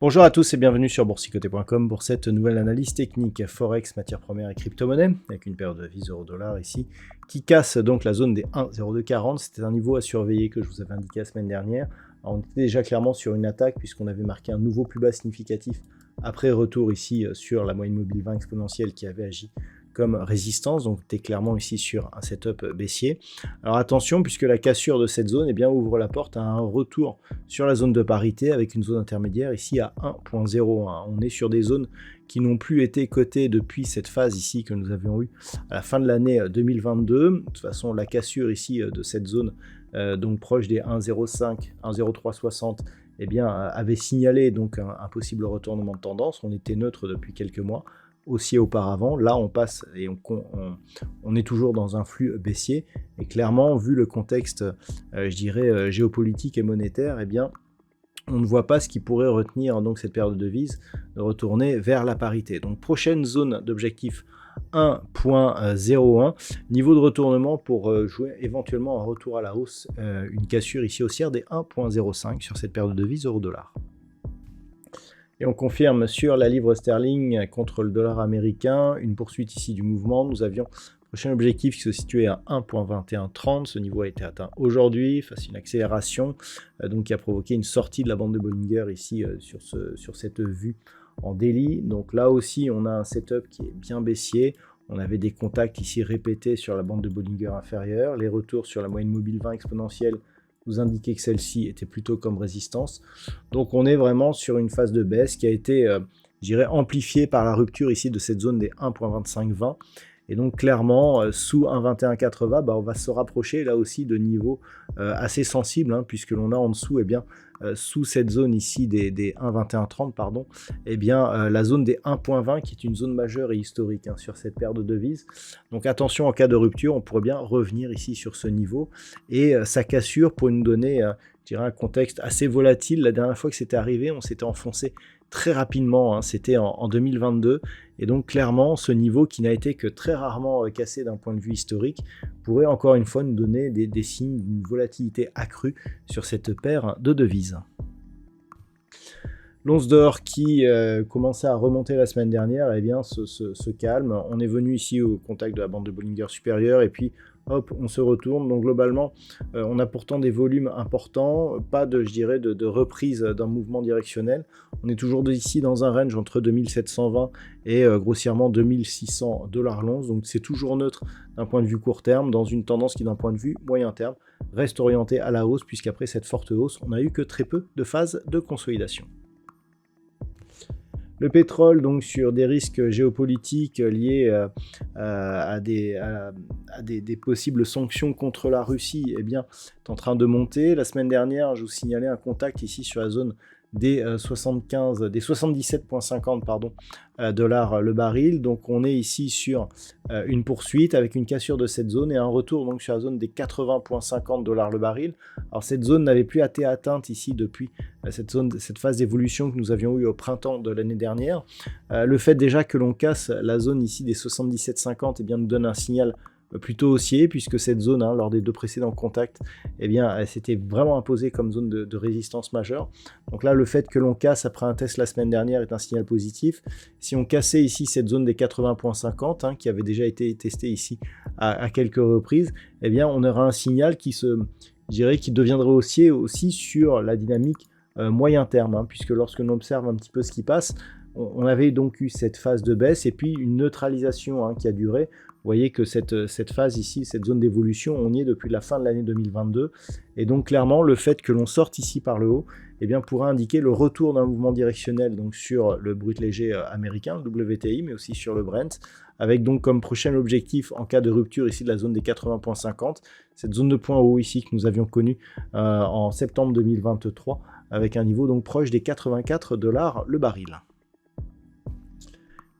Bonjour à tous et bienvenue sur boursicoté.com pour cette nouvelle analyse technique Forex, matières premières et crypto-monnaies, avec une paire de devises euro-dollar ici, qui casse donc la zone des 1,0240. C'était un niveau à surveiller que je vous avais indiqué la semaine dernière. Alors, on était déjà clairement sur une attaque puisqu'on avait marqué un nouveau plus bas significatif après retour ici sur la moyenne mobile 20 exponentielle qui avait agi comme résistance, donc tu es clairement ici sur un setup baissier. Alors attention, puisque la cassure de cette zone ouvre la porte à un retour sur la zone de parité avec une zone intermédiaire ici à 1.01. On est sur des zones qui n'ont plus été cotées depuis cette phase ici que nous avions eue à la fin de l'année 2022. De toute façon, la cassure ici de cette zone, donc proche des 1.05, 1.0360, avait signalé donc un possible retournement de tendance. On était neutre depuis quelques mois aussi auparavant. Là, on passe et on est toujours dans un flux baissier. Et clairement, vu le contexte, géopolitique et monétaire, on ne voit pas ce qui pourrait retenir donc cette paire de devises de retourner vers la parité. Donc, prochaine zone d'objectif 1.01, niveau de retournement pour jouer éventuellement un retour à la hausse, une cassure ici haussière des 1.05 sur cette paire de devises euro-dollar. Et on confirme sur la livre sterling contre le dollar américain, une poursuite ici du mouvement. Nous avions le prochain objectif qui se situait à 1.2130. Ce niveau a été atteint aujourd'hui face à une accélération donc qui a provoqué une sortie de la bande de Bollinger ici sur cette vue en daily. Donc là aussi, on a un setup qui est bien baissier. On avait des contacts ici répétés sur la bande de Bollinger inférieure. Les retours sur la moyenne mobile 20 exponentielle vous indiquer que celle-ci était plutôt comme résistance. Donc on est vraiment sur une phase de baisse qui a été, amplifiée par la rupture ici de cette zone des 1.2520. Et donc clairement, sous 1.2180, on va se rapprocher là aussi de niveaux assez sensibles, puisque l'on a en dessous, sous cette zone ici des 1.2130, la zone des 1.20 qui est une zone majeure et historique sur cette paire de devises. Donc attention, en cas de rupture, on pourrait bien revenir ici sur ce niveau. Et sa cassure pourrait nous donner un contexte assez volatile. La dernière fois que c'était arrivé, on s'était enfoncé très rapidement, c'était en 2022, et donc clairement ce niveau qui n'a été que très rarement cassé d'un point de vue historique pourrait encore une fois nous donner des signes d'une volatilité accrue sur cette paire de devises. L'once d'or qui commençait à remonter la semaine dernière, se calme. On est venu ici au contact de la bande de Bollinger supérieure et puis hop, on se retourne. Donc globalement, on a pourtant des volumes importants, pas de reprise d'un mouvement directionnel. On est toujours ici dans un range entre 2720 et grossièrement 2600 $ l'once. Donc c'est toujours neutre d'un point de vue court terme, dans une tendance qui d'un point de vue moyen terme reste orientée à la hausse, puisqu'après cette forte hausse, on n'a eu que très peu de phases de consolidation. Le pétrole, donc sur des risques géopolitiques liés à des possibles sanctions contre la Russie, est en train de monter. La semaine dernière, je vous signalais un contact ici sur la zone des 77,50 dollars le baril. Donc on est ici sur une poursuite avec une cassure de cette zone et un retour donc sur la zone des 80,50 dollars le baril. Alors cette zone n'avait plus été atteinte ici depuis cette phase d'évolution que nous avions eue au printemps de l'année dernière. Le fait déjà que l'on casse la zone ici des 77,50 nous donne un signal plutôt haussier, puisque cette zone, lors des deux précédents contacts, elle s'était vraiment imposée comme zone de résistance majeure. Donc là, le fait que l'on casse après un test la semaine dernière est un signal positif. Si on cassait ici cette zone des 80,50, qui avait déjà été testée ici à quelques reprises, on aura un signal qui deviendrait haussier aussi sur la dynamique moyen terme, puisque lorsque l'on observe un petit peu ce qui passe, on avait donc eu cette phase de baisse et puis une neutralisation qui a duré. Vous voyez que cette phase ici, cette zone d'évolution, on y est depuis la fin de l'année 2022. Et donc clairement, le fait que l'on sorte ici par le haut, pourrait indiquer le retour d'un mouvement directionnel donc sur le brut léger américain, le WTI, mais aussi sur le Brent, avec donc comme prochain objectif, en cas de rupture ici de la zone des 80,50, cette zone de point haut ici que nous avions connue en septembre 2023, avec un niveau donc proche des 84 $ le baril.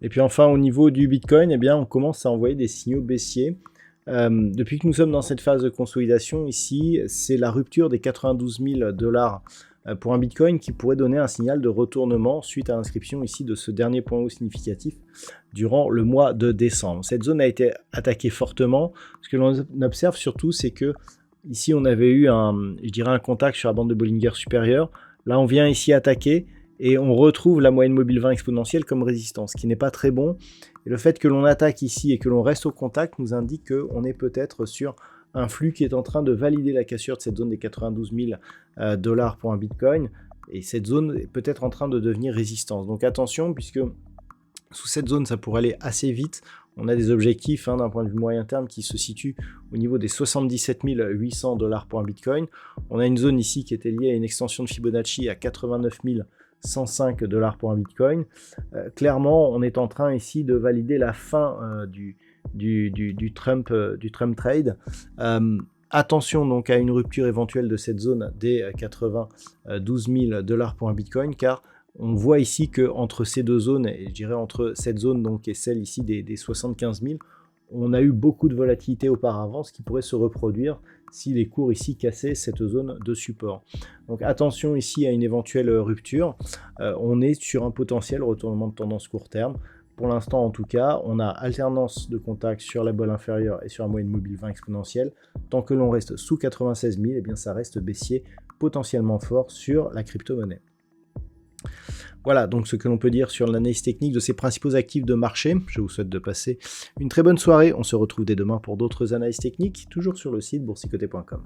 Et puis enfin, au niveau du Bitcoin, eh bien, on commence à envoyer des signaux baissiers. Depuis que nous sommes dans cette phase de consolidation ici, c'est la rupture des 92 000 $ pour un Bitcoin qui pourrait donner un signal de retournement suite à l'inscription ici de ce dernier point haut significatif durant le mois de décembre. Cette zone a été attaquée fortement. Ce que l'on observe surtout, c'est que ici on avait eu un contact sur la bande de Bollinger supérieure. Là, on vient ici attaquer et on retrouve la moyenne mobile 20 exponentielle comme résistance, ce qui n'est pas très bon. Et le fait que l'on attaque ici et que l'on reste au contact nous indique qu'on est peut-être sur un flux qui est en train de valider la cassure de cette zone des 92 000 $ pour un Bitcoin. Et cette zone est peut-être en train de devenir résistance. Donc attention, puisque sous cette zone, ça pourrait aller assez vite. On a des objectifs d'un point de vue moyen terme qui se situent au niveau des 77 800 $ pour un Bitcoin. On a une zone ici qui était liée à une extension de Fibonacci à 89 105 $ pour un Bitcoin. Clairement, on est en train ici de valider la fin du Trump trade. Attention donc à une rupture éventuelle de cette zone des 92 000 $ pour un Bitcoin, car on voit ici que entre ces deux zones, et je dirais entre cette zone donc et celle ici des 75 000, on a eu beaucoup de volatilité auparavant, ce qui pourrait se reproduire si les cours ici cassaient cette zone de support. Donc attention ici à une éventuelle rupture. On est sur un potentiel retournement de tendance court terme. Pour l'instant en tout cas, on a alternance de contact sur la bolle inférieure et sur la moyenne mobile 20 exponentielle. Tant que l'on reste sous 96 000, eh bien ça reste baissier potentiellement fort sur la crypto-monnaie. Voilà donc ce que l'on peut dire sur l'analyse technique de ces principaux actifs de marché. Je vous souhaite de passer une très bonne soirée. On se retrouve dès demain pour d'autres analyses techniques, toujours sur le site boursicoté.com.